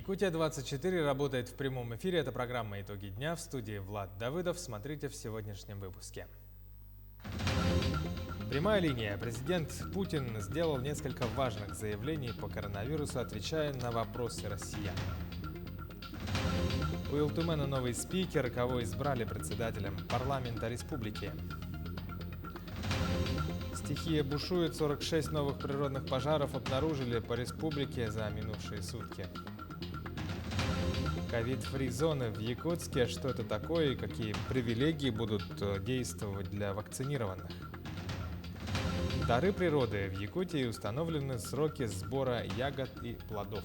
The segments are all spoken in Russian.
Якутия-24 работает в прямом эфире. Это программа «Итоги дня». В студии Влад Давыдов. Смотрите в сегодняшнем выпуске. Прямая линия. Президент Путин сделал несколько важных заявлений по коронавирусу, отвечая на вопросы россиян. У Илтумена новый спикер, кого избрали председателем парламента республики. Стихия бушует, 46 новых природных пожаров обнаружили по республике за минувшие сутки. Ковид-фри зоны в Якутске. Что это такое и какие привилегии будут действовать для вакцинированных? Дары природы. В Якутии установлены сроки сбора ягод и плодов.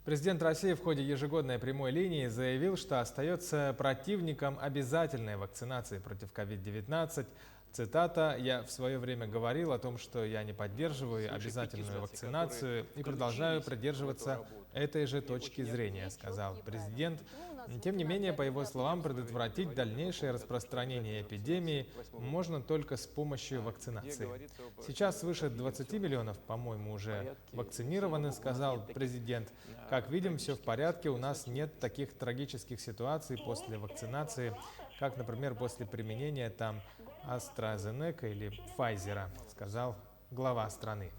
Президент России в ходе ежегодной прямой линии заявил, что остается противником обязательной вакцинации против COVID-19. Цитата: «Я в свое время говорил о том, что я не поддерживаю обязательную вакцинацию и продолжаю придерживаться этой же точки зрения», сказал президент. Тем не менее, по его словам, предотвратить дальнейшее распространение эпидемии можно только с помощью вакцинации. Сейчас свыше 20 миллионов, по-моему, уже вакцинированы, сказал президент. Как видим, все в порядке, у нас нет таких трагических ситуаций после вакцинации, как, например, после применения там AstraZeneca или Pfizer, сказал глава страны.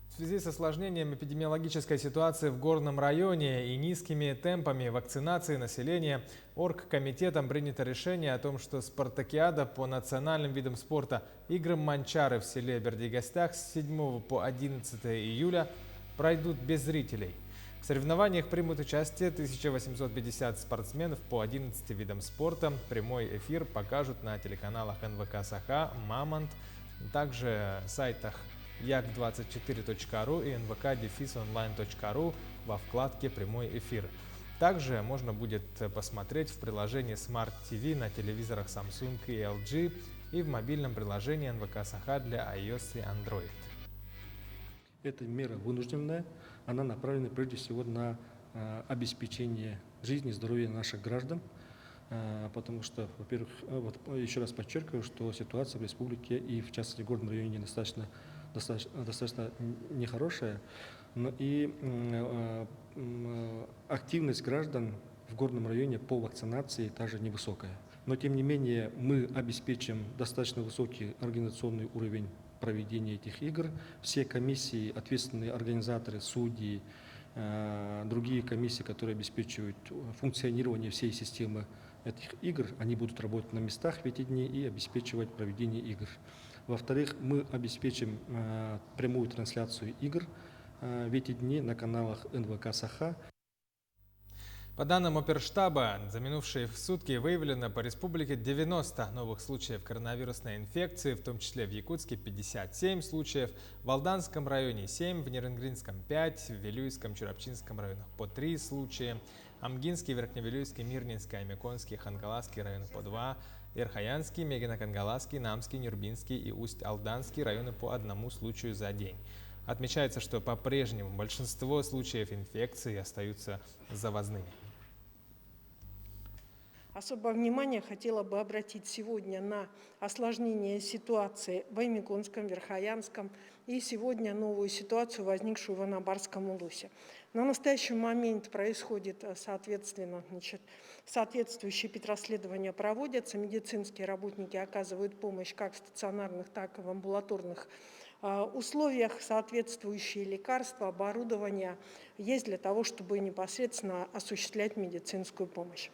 В связи с осложнением эпидемиологической ситуации в Горном районе и низкими темпами вакцинации населения, оргкомитетом принято решение о том, что спартакиада по национальным видам спорта «Игры Манчары» в селе Бердигостях с 7 по 11 июля пройдут без зрителей. В соревнованиях примут участие 1850 спортсменов по 11 видам спорта. Прямой эфир покажут на телеканалах НВК Саха, Мамонт, также сайтах як24.ру и nvk-online.ru во вкладке «Прямой эфир». Также можно будет посмотреть в приложении Smart TV на телевизорах Samsung и LG и в мобильном приложении НВК Саха для iOS и Android. Эта мера вынужденная, она направлена прежде всего на обеспечение жизни и здоровья наших граждан, потому что, во-первых, вот еще раз подчеркиваю, что ситуация в республике и в частности в Горном районе достаточно нехорошая, но и активность граждан в Горном районе по вакцинации также невысокая. Но тем не менее мы обеспечим достаточно высокий организационный уровень проведения этих игр. Все комиссии, ответственные организаторы, судьи, другие комиссии, которые обеспечивают функционирование всей системы этих игр, они будут работать на местах в эти дни и обеспечивать проведение игр. Во-вторых, мы обеспечим прямую трансляцию игр в эти дни на каналах НВК Саха. По данным оперштаба, за минувшие сутки выявлено по республике 90 новых случаев коронавирусной инфекции, в том числе в Якутске 57 случаев, в Алданском районе 7, в Неренгринском 5, в Вилюйском, Чурапчинском районах по 3 случая, Амгинский, Верхневилюйский, Мирнинский, Амиконский, Хангаласский районы по 2, Верхоянский, Мегино-Кангаласский, Намский, Нюрбинский и Усть-Алданский районы по 1 случаю за день. Отмечается, что по-прежнему большинство случаев инфекции остаются завозными. Особое внимание хотела бы обратить сегодня на осложнение ситуации в Аймиконском, Верхоянском и сегодня новую ситуацию, возникшую в Анабарском улусе. На настоящий момент происходит, соответствующие петрасследования проводятся, медицинские работники оказывают помощь как в стационарных, так и в амбулаторных условиях, соответствующие лекарства, оборудование есть для того, чтобы непосредственно осуществлять медицинскую помощь.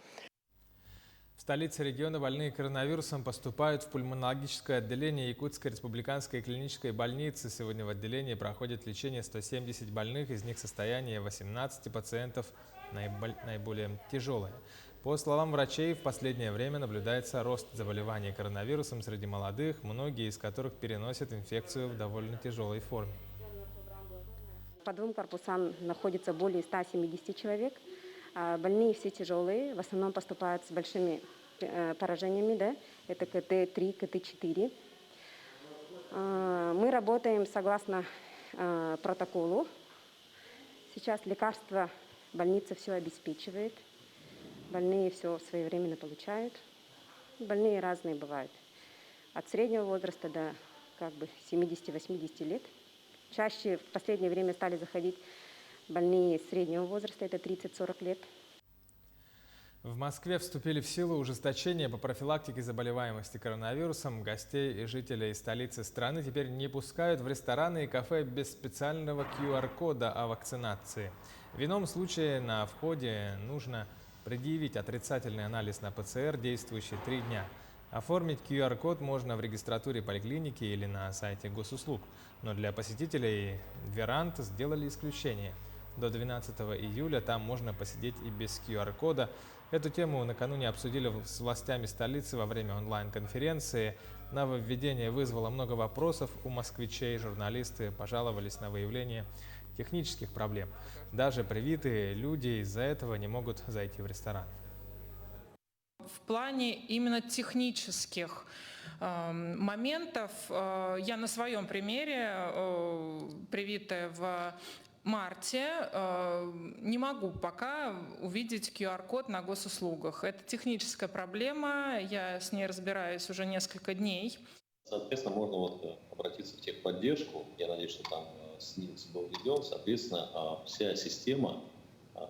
В столице региона больные коронавирусом поступают в пульмонологическое отделение Якутской республиканской клинической больницы. Сегодня в отделении проходит лечение 170 больных, из них состояние 18 пациентов наиболее тяжелое. По словам врачей, в последнее время наблюдается рост заболеваний коронавирусом среди молодых, многие из которых переносят инфекцию в довольно тяжелой форме. По 2 корпусам находится более 170 человек. Больные все тяжелые, в основном поступают с большими поражениями, да? Это КТ-3, КТ-4. Мы работаем согласно протоколу. Сейчас лекарства больница все обеспечивает. Больные все своевременно получают. Больные разные бывают. От среднего возраста до как бы 70-80 лет. Чаще в последнее время стали заходить больные среднего возраста, это 30-40 лет. В Москве вступили в силу ужесточения по профилактике заболеваемости коронавирусом. Гостей и жителей столицы страны теперь не пускают в рестораны и кафе без специального QR-кода о вакцинации. В ином случае на входе нужно предъявить отрицательный анализ на ПЦР, действующий 3 дня. Оформить QR-код можно в регистратуре поликлиники или на сайте госуслуг. Но для посетителей веранд сделали исключение. До 12 июля там можно посидеть и без QR-кода. Эту тему накануне обсудили с властями столицы во время онлайн-конференции. Нововведение вызвало много вопросов у москвичей. Журналисты пожаловались на выявление технических проблем. Даже привитые люди из-за этого не могут зайти в ресторан. В плане именно технических моментов я на своем примере, привитая в марте, не могу пока увидеть QR-код на госуслугах. Это техническая проблема, я с ней разбираюсь уже несколько дней. Соответственно, можно обратиться в техподдержку. Я надеюсь, что там СНИЛС был введен. Соответственно, вся система,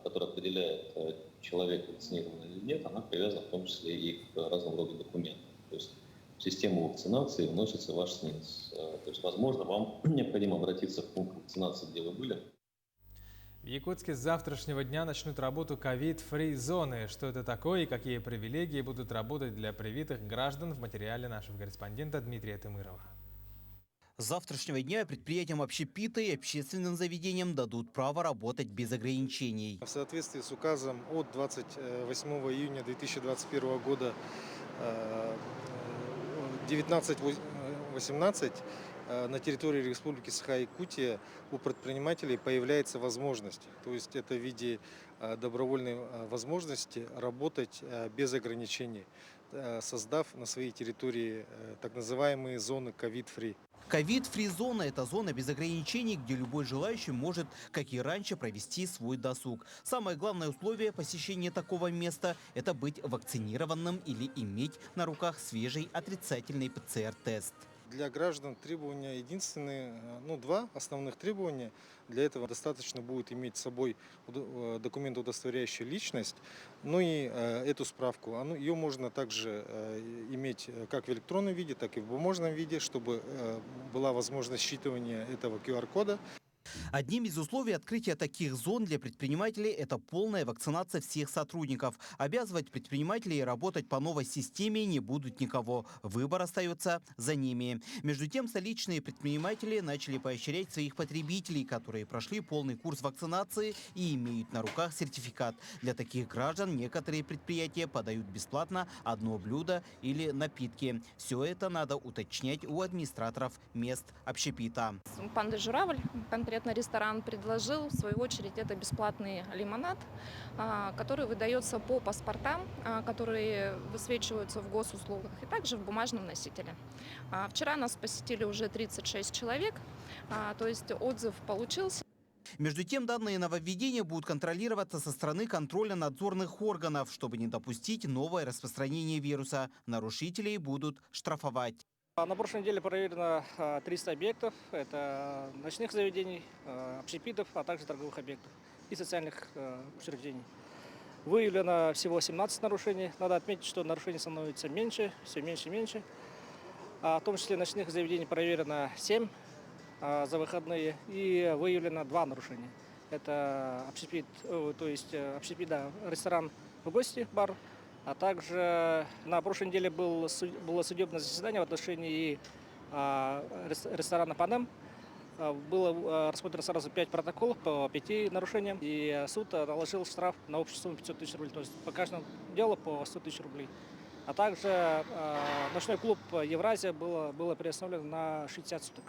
которая определяет, человек вакцинирован или нет, она привязана в том числе и к разного рода документам. То есть в систему вакцинации вносится ваш СНИЛС. То есть, возможно, вам необходимо обратиться в пункт вакцинации, где вы были. В Якутске с завтрашнего дня начнут работу ковид-фри зоны. Что это такое и какие привилегии будут работать для привитых граждан, в материале нашего корреспондента Дмитрия Тымырова. С завтрашнего дня предприятиям общепита и общественным заведениям дадут право работать без ограничений. В соответствии с указом от 28 июня 2021 года 1918 на территории Республики Саха-Якутия у предпринимателей появляется возможность, то есть это в виде добровольной возможности работать без ограничений, создав на своей территории так называемые зоны ковид-фри. Ковид-фри-зона – это зона без ограничений, где любой желающий может, как и раньше, провести свой досуг. Самое главное условие посещения такого места – это быть вакцинированным или иметь на руках свежий отрицательный ПЦР-тест. Для граждан требования единственные, два основных требования. Для этого достаточно будет иметь с собой документ, удостоверяющий личность, и эту справку. Ее можно также иметь как в электронном виде, так и в бумажном виде, чтобы была возможность считывания этого QR-кода. Одним из условий открытия таких зон для предпринимателей – это полная вакцинация всех сотрудников. Обязывать предпринимателей работать по новой системе не будут никого. Выбор остается за ними. Между тем, столичные предприниматели начали поощрять своих потребителей, которые прошли полный курс вакцинации и имеют на руках сертификат. Для таких граждан некоторые предприятия подают бесплатно одно блюдо или напитки. Все это надо уточнять у администраторов мест общепита. Панда Журавль, конкретно ресторан, предложил, в свою очередь, это бесплатный лимонад, который выдается по паспортам, которые высвечиваются в госуслугах, и также в бумажном носителе. Вчера нас посетили уже 36 человек, то есть отзыв получился. Между тем, данные нововведения будут контролироваться со стороны контрольно-надзорных органов, чтобы не допустить новое распространение вируса. Нарушителей будут штрафовать. На прошлой неделе проверено 300 объектов. Это ночных заведений, общепитов, а также торговых объектов и социальных учреждений. Выявлено всего 17 нарушений. Надо отметить, что нарушений становится меньше, все меньше и меньше. В том числе ночных заведений проверено 7 за выходные и выявлено 2 нарушения. Это общепит, то есть ресторан в гости, бар. А также на прошлой неделе было судебное заседание в отношении ресторана «Панам». Было рассмотрено сразу 5 протоколов по 5 нарушениям. И суд наложил штраф на общую сумму 500 тысяч рублей. То есть по каждому делу по 100 тысяч рублей. А также ночной клуб «Евразия» было приостановлено на 60 суток.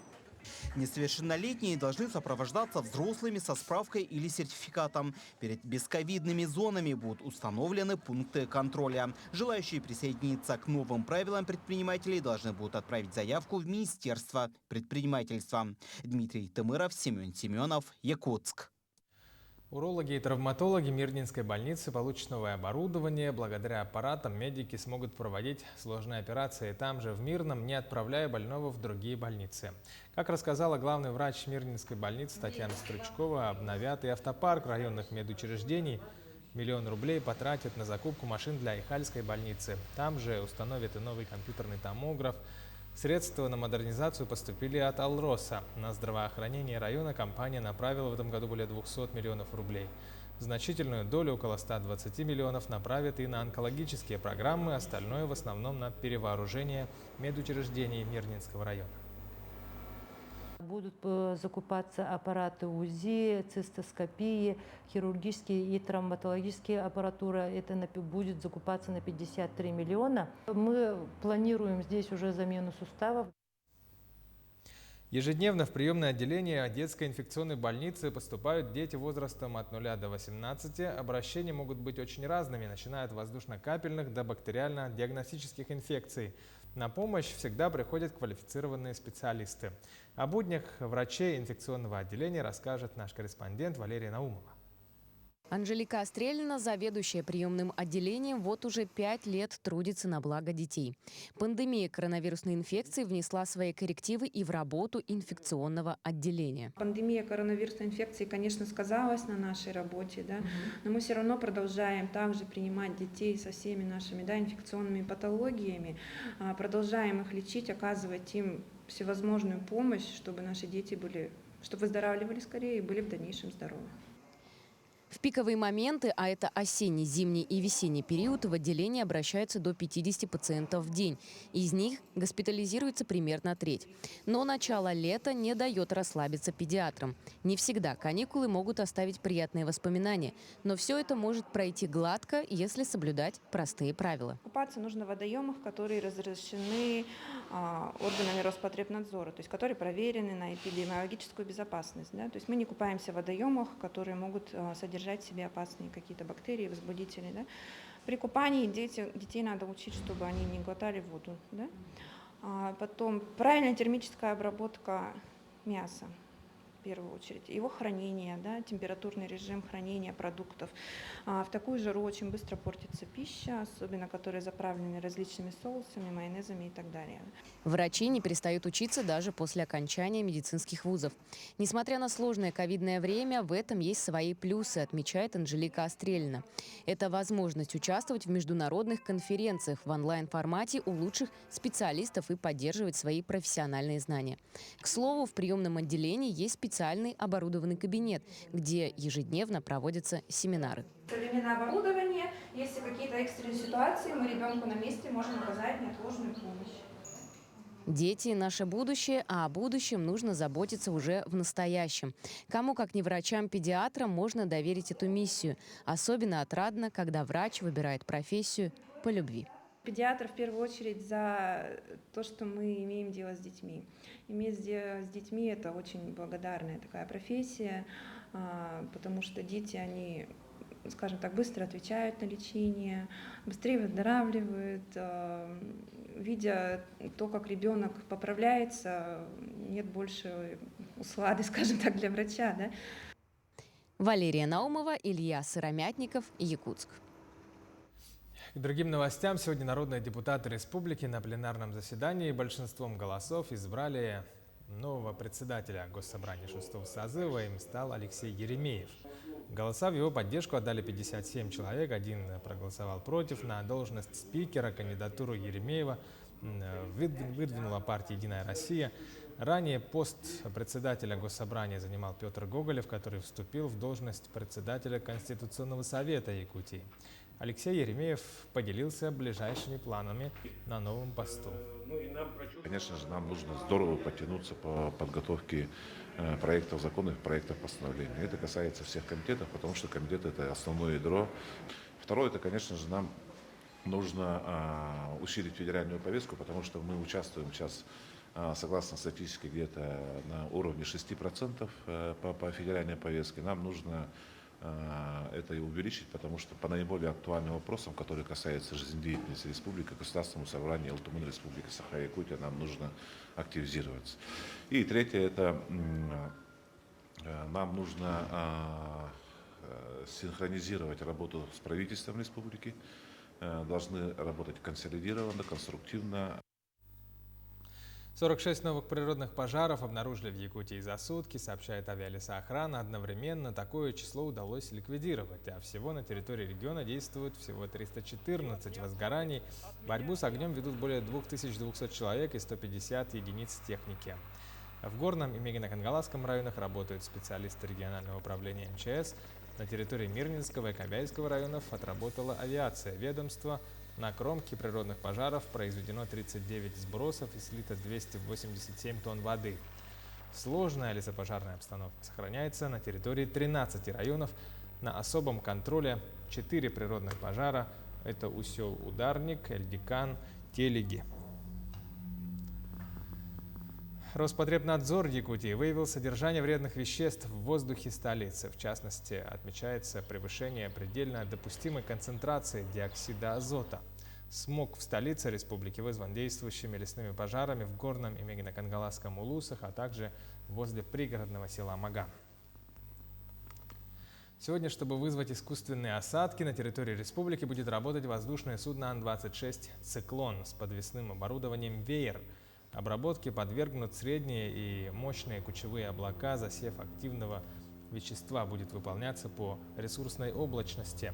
Несовершеннолетние должны сопровождаться взрослыми со справкой или сертификатом. Перед бесковидными зонами будут установлены пункты контроля. Желающие присоединиться к новым правилам предпринимателей должны будут отправить заявку в Министерство предпринимательства. Дмитрий Тымыров, Семен Семенов, Якутск. Урологи и травматологи Мирнинской больницы получат новое оборудование. Благодаря аппаратам медики смогут проводить сложные операции там же, в Мирном, не отправляя больного в другие больницы. Как рассказала главный врач Мирнинской больницы Татьяна Стручкова, обновят и автопарк районных медучреждений. 1 000 000 рублей потратят на закупку машин для Ихальской больницы. Там же установят и новый компьютерный томограф. Средства на модернизацию поступили от Алроса. На здравоохранение района компания направила в этом году более 200 миллионов рублей. Значительную долю, около 120 миллионов, направят и на онкологические программы, остальное в основном на перевооружение медучреждений Мирнинского района. Будут закупаться аппараты УЗИ, цистоскопии, хирургические и травматологические аппаратура. Это будет закупаться на 53 миллиона. Мы планируем здесь уже замену суставов. Ежедневно в приемное отделение детской инфекционной больницы поступают дети возрастом от 0 до 18. Обращения могут быть очень разными, начиная от воздушно-капельных до бактериально-диагностических инфекций. На помощь всегда приходят квалифицированные специалисты. О буднях врачей инфекционного отделения расскажет наш корреспондент Валерия Наумова. Анжелика Острелина, заведующая приемным отделением, вот уже 5 лет трудится на благо детей. Пандемия коронавирусной инфекции внесла свои коррективы и в работу инфекционного отделения. Пандемия коронавирусной инфекции, конечно, сказалась на нашей работе, да? Но мы все равно продолжаем также принимать детей со всеми нашими, да, инфекционными патологиями, продолжаем их лечить, оказывать им всевозможную помощь, чтобы наши дети чтобы выздоравливали скорее и были в дальнейшем здоровы. В пиковые моменты, а это осенний, зимний и весенний период, в отделение обращаются до 50 пациентов в день. Из них госпитализируется примерно треть. Но начало лета не дает расслабиться педиатрам. Не всегда каникулы могут оставить приятные воспоминания. Но все это может пройти гладко, если соблюдать простые правила. Купаться нужно в водоемах, которые разрешены органами Роспотребнадзора, то есть которые проверены на эпидемиологическую безопасность. Да? То есть мы не купаемся в водоемах, которые могут содержать в себе опасные какие-то бактерии, возбудители. Да? При купании детей надо учить, чтобы они не глотали воду. Да? Потом правильная термическая обработка мяса. В первую очередь, его хранение, да, температурный режим хранения продуктов. В такую жару очень быстро портится пища, особенно которая заправлена различными соусами, майонезами и так далее. Врачи не перестают учиться даже после окончания медицинских вузов. Несмотря на сложное ковидное время, в этом есть свои плюсы, отмечает Анжелика Острелина. Это возможность участвовать в международных конференциях в онлайн-формате у лучших специалистов и поддерживать свои профессиональные знания. К слову, в приемном отделении есть специальный оборудованный кабинет, где ежедневно проводятся семинары. Современное оборудование, если какие-то экстренные ситуации, мы ребенку на месте можем оказать неотложную помощь. Дети – наше будущее, а о будущем нужно заботиться уже в настоящем. Кому, как не врачам-педиатрам, можно доверить эту миссию. Особенно отрадно, когда врач выбирает профессию по любви. Педиатр в первую очередь за то, что мы имеем дело с детьми. Иметь дело с детьми – это очень благодарная такая профессия, потому что дети, они, скажем так, быстро отвечают на лечение, быстрее выздоравливают. Видя то, как ребенок поправляется, нет больше услады, скажем так, для врача. Да? Валерия Наумова, Илья Сыромятников, Якутск. К другим новостям. Сегодня народные депутаты республики на пленарном заседании большинством голосов избрали нового председателя Госсобрания 6-го созыва. Им стал Алексей Еремеев. Голоса в его поддержку отдали 57 человек. Один проголосовал против. На должность спикера кандидатуру Еремеева выдвинула партия «Единая Россия». Ранее пост председателя Госсобрания занимал Петр Гоголев, который вступил в должность председателя Конституционного совета Якутии. Алексей Еремеев поделился ближайшими планами на новом посту. Конечно же, нам нужно здорово потянуться по подготовке проектов законов, проектов постановлений. Это касается всех комитетов, потому что комитет – это основное ядро. Второе – это, конечно же, нам нужно усилить федеральную повестку, потому что мы участвуем сейчас, согласно статистике, где-то на уровне 6% по федеральной повестке. Нам нужно это и увеличить, потому что по наиболее актуальным вопросам, которые касаются жизнедеятельности республики, Государственному собранию Алтумын Республики Саха-Якутия, нам нужно активизироваться. И третье – это нам нужно синхронизировать работу с правительством республики, должны работать консолидированно, конструктивно. 46 новых природных пожаров обнаружили в Якутии за сутки, сообщает авиалесоохрана. Одновременно такое число удалось ликвидировать, а всего на территории региона действует всего 314 возгораний. Борьбу с огнем ведут более 2200 человек и 150 единиц техники. В Горном и Мегино-Кангаласском районах работают специалисты регионального управления МЧС. На территории Мирнинского и Кобяйского районов отработала авиация ведомства. На кромке природных пожаров произведено 39 сбросов и слито 287 тонн воды. Сложная лесопожарная обстановка сохраняется на территории 13 районов. На особом контроле 4 природных пожара. Это усел Ударник, Эльдикан, Телеги. Роспотребнадзор Якутии выявил содержание вредных веществ в воздухе столицы. В частности, отмечается превышение предельно допустимой концентрации диоксида азота. Смог в столице республики вызван действующими лесными пожарами в Горном и Мегино-Кангаласском улусах, а также возле пригородного села Маган. Сегодня, чтобы вызвать искусственные осадки, на территории республики будет работать воздушное судно Ан-26 «Циклон» с подвесным оборудованием «Веер». Обработке подвергнут средние и мощные кучевые облака. Засев активного вещества будет выполняться по ресурсной облачности.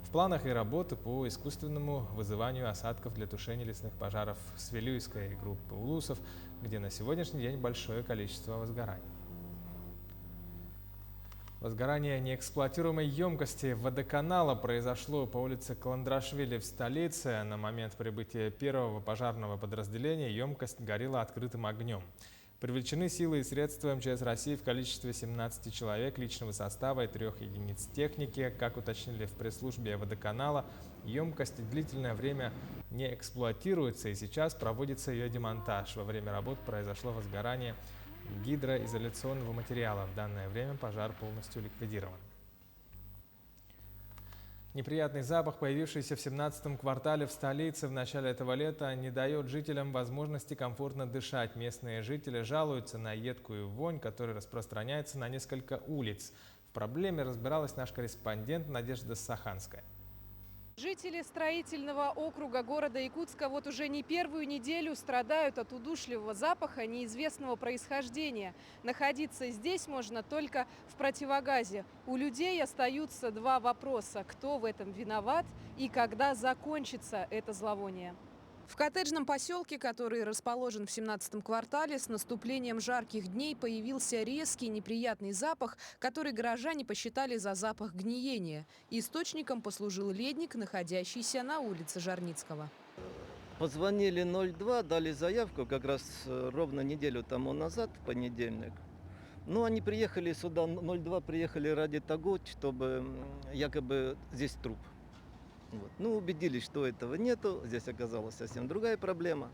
В планах и работы по искусственному вызыванию осадков для тушения лесных пожаров с Вилюйской группы улусов, где на сегодняшний день большое количество возгораний. Возгорание неэксплуатируемой емкости водоканала произошло по улице Каландрашвили в столице. На момент прибытия первого пожарного подразделения емкость горела открытым огнем. Привлечены силы и средства МЧС России в количестве 17 человек личного состава и 3 единиц техники. Как уточнили в пресс-службе водоканала, емкость длительное время не эксплуатируется, и сейчас проводится ее демонтаж. Во время работ произошло возгорание гидроизоляционного материала. В данное время пожар полностью ликвидирован. Неприятный запах, появившийся в 17-м квартале в столице в начале этого лета, не дает жителям возможности комфортно дышать. Местные жители жалуются на едкую вонь, которая распространяется на несколько улиц. В проблеме разбиралась наш корреспондент Надежда Саханская. Жители строительного округа города Якутска вот уже не первую неделю страдают от удушливого запаха неизвестного происхождения. Находиться здесь можно только в противогазе. У людей остаются два вопроса: кто в этом виноват и когда закончится это зловоние. В коттеджном поселке, который расположен в 17-м квартале, с наступлением жарких дней появился резкий неприятный запах, который горожане посчитали за запах гниения. Источником послужил ледник, находящийся на улице Жарницкого. Позвонили 02, дали заявку как раз ровно неделю тому назад, в понедельник. Ну, они приехали сюда, 02 приехали ради того, чтобы якобы здесь труп. Вот. Ну, убедились, что этого нету, здесь оказалась совсем другая проблема.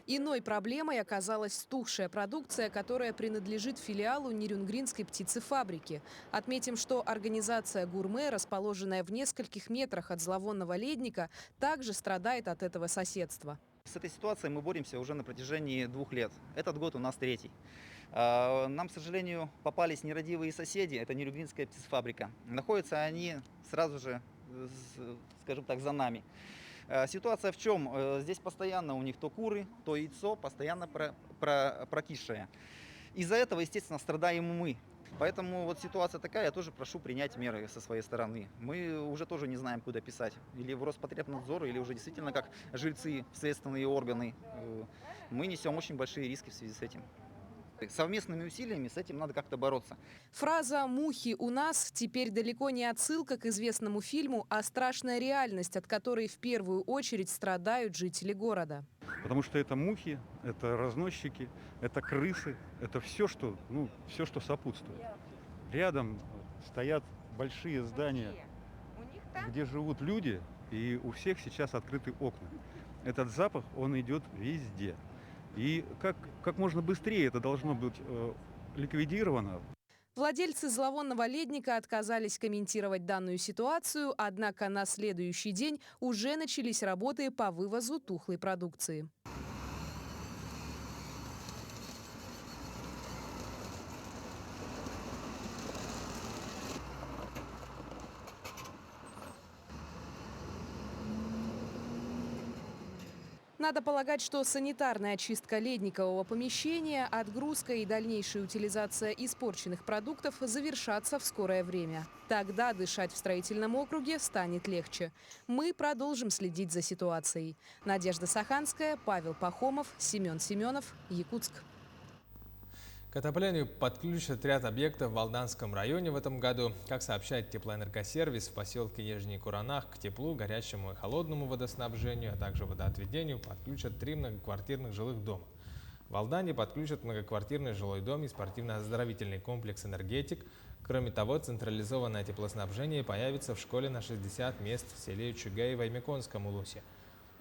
Иной проблемой оказалась стухшая продукция, которая принадлежит филиалу Нерюнгринской птицефабрики. Отметим, что организация «Гурме», расположенная в нескольких метрах от зловонного ледника, также страдает от этого соседства. С этой ситуацией мы боремся уже на протяжении 2 лет. Этот год у нас 3-й. Нам, к сожалению, попались нерадивые соседи. Это Нерюнгринская птицефабрика. Находятся они сразу же, скажем так, за нами. Ситуация в чем? Здесь постоянно у них то куры, то яйцо, постоянно прокисшее. Из-за этого, естественно, страдаем мы. Поэтому вот ситуация такая, я тоже прошу принять меры со своей стороны. Мы уже тоже не знаем, куда писать. Или в Роспотребнадзор, или уже действительно как жильцы, следственные органы. Мы несем очень большие риски в связи с этим. Совместными усилиями с этим надо как-то бороться. Фраза «мухи у нас» теперь далеко не отсылка к известному фильму, а страшная реальность, от которой в первую очередь страдают жители города. Потому что это мухи, это разносчики, это крысы, это все, что сопутствует. Рядом стоят большие здания, где живут люди, и у всех сейчас открыты окна. Этот запах, он идет везде. И как можно быстрее это должно быть ликвидировано. Владельцы зловонного ледника отказались комментировать данную ситуацию, однако на следующий день уже начались работы по вывозу тухлой продукции. Надо полагать, что санитарная очистка ледникового помещения, отгрузка и дальнейшая утилизация испорченных продуктов завершатся в скорое время. Тогда дышать в строительном округе станет легче. Мы продолжим следить за ситуацией. Надежда Саханская, Павел Пахомов, Семен Семенов, Якутск. К отоплению подключат ряд объектов в Алданском районе в этом году. Как сообщает теплоэнергосервис, в поселке Нижний Куранах к теплу, горячему и холодному водоснабжению, а также водоотведению подключат 3 многоквартирных жилых дома. В Алдане подключат многоквартирный жилой дом и спортивно-оздоровительный комплекс «Энергетик». Кроме того, централизованное теплоснабжение появится в школе на 60 мест в селе Чугай в Аймеконском улусе.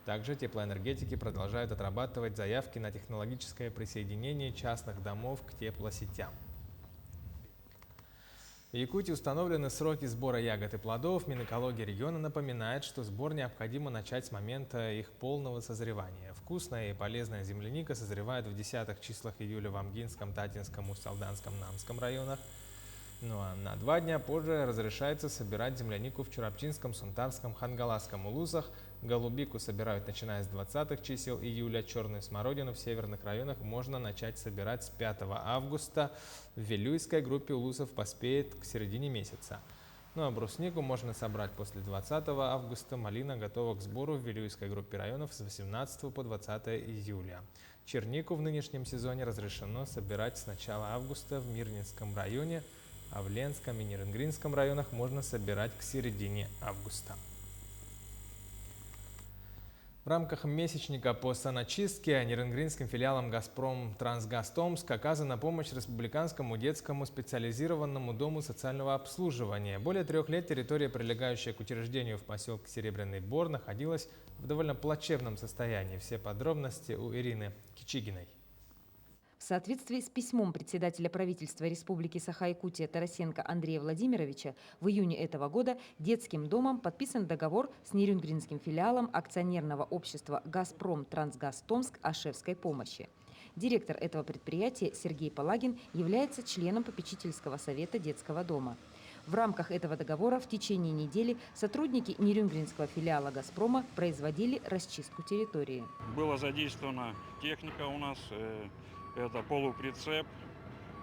Также теплоэнергетики продолжают отрабатывать заявки на технологическое присоединение частных домов к теплосетям. В Якутии установлены сроки сбора ягод и плодов. Минэкология региона напоминает, что сбор необходимо начать с момента их полного созревания. Вкусная и полезная земляника созревает в десятых числах июля в Амгинском, Татинском, Усть-Алданском, Намском районах. Ну а на 2 дня позже разрешается собирать землянику в Чурапчинском, Сунтарском, Хангаласском улусах. Голубику собирают начиная с 20-х чисел июля. Черную смородину в северных районах можно начать собирать с 5 августа. В Вилюйской группе улусов поспеет к середине месяца. Ну а бруснику можно собрать после 20 августа. Малина готова к сбору в Вилюйской группе районов с 18 по 20 июля. Чернику в нынешнем сезоне разрешено собирать с начала августа в Мирнинском районе, а в Ленском и Ниренгринском районах можно собирать к середине августа. В рамках месячника по саночистке Ниренгринским филиалом «Газпром Трансгаз Томск» оказана помощь Республиканскому детскому специализированному дому социального обслуживания. Более 3 лет территория, прилегающая к учреждению в поселке Серебряный Бор, находилась в довольно плачевном состоянии. Все подробности у Ирины Кичигиной. В соответствии с письмом председателя правительства Республики Саха-Якутия Тарасенко Андрея Владимировича в июне этого года детским домом подписан договор с Ниренгринским филиалом акционерного общества «Газпром Трансгаз Томск» Ашевской помощи. Директор этого предприятия Сергей Палагин является членом попечительского совета детского дома. В рамках этого договора в течение недели сотрудники Ниренгринского филиала «Газпрома» производили расчистку территории. Была задействована техника у нас. Это полуприцеп,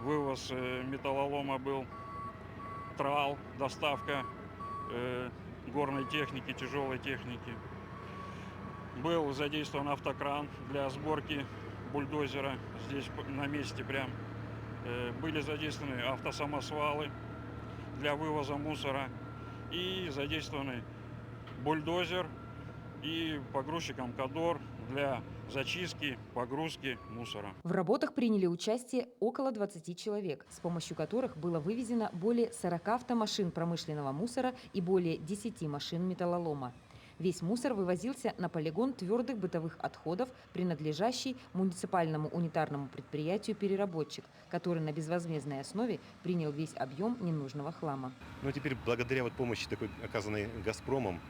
вывоз металлолома был, трал, доставка горной техники, тяжелой техники. Был задействован автокран для сборки бульдозера здесь на месте прям. Были задействованы автосамосвалы для вывоза мусора и задействованы бульдозер и погрузчик «Амкадор» для зачистки, погрузки мусора. В работах приняли участие около 20 человек, с помощью которых было вывезено более 40 автомашин промышленного мусора и более 10 машин металлолома. Весь мусор вывозился на полигон твердых бытовых отходов, принадлежащий муниципальному унитарному предприятию «Переработчик», который на безвозмездной основе принял весь объем ненужного хлама. Ну, теперь благодаря помощи, такой, оказанной «Газпромом»,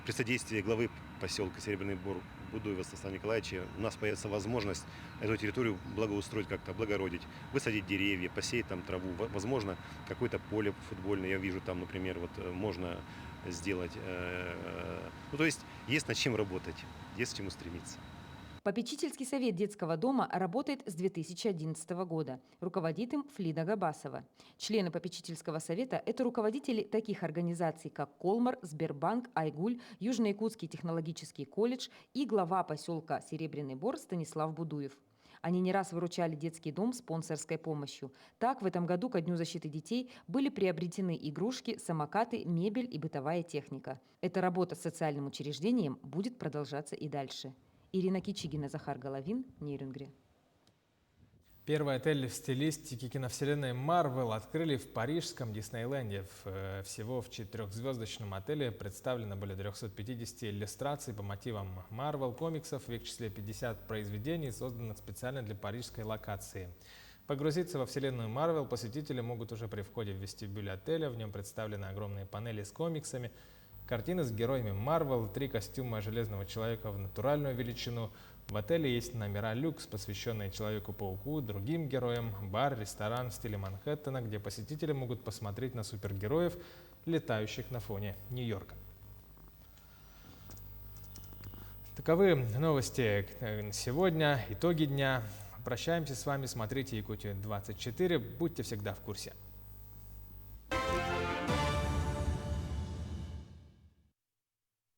при содействии главы поселка Серебряный Бор Будуева Станислава Николаевича у нас появится возможность эту территорию благоустроить, как-то облагородить, высадить деревья, посеять там траву, возможно, какое-то поле футбольное, я вижу там, например, вот можно сделать. Ну, то есть над чем работать, есть к чему стремиться. Попечительский совет детского дома работает с 2011 года. Руководит им Флида Габасова. Члены попечительского совета – это руководители таких организаций, как Колмар, Сбербанк, Айгуль, Южно-Якутский технологический колледж и глава поселка Серебряный Бор Станислав Будуев. Они не раз выручали детский дом спонсорской помощью. Так, в этом году ко Дню защиты детей были приобретены игрушки, самокаты, мебель и бытовая техника. Эта работа с социальным учреждением будет продолжаться и дальше. Ирина Кичигина, Захар Головин, Ниренгри. Первый отель в стилистике киновселенной Marvel открыли в парижском Диснейленде. Всего в 4-звездочном отеле представлено более 350 иллюстраций по мотивам Marvel комиксов, в их числе 50 произведений, созданных специально для парижской локации. Погрузиться во вселенную Marvel посетители могут уже при входе в вестибюль отеля. В нем представлены огромные панели с комиксами, картины с героями Marvel, 3 костюма Железного Человека в натуральную величину. В отеле есть номера люкс, посвященные Человеку-пауку, другим героям, бар, ресторан в стиле Манхэттена, где посетители могут посмотреть на супергероев, летающих на фоне Нью-Йорка. Таковы новости сегодня, итоги дня. Прощаемся с вами, смотрите Якутию 24, будьте всегда в курсе.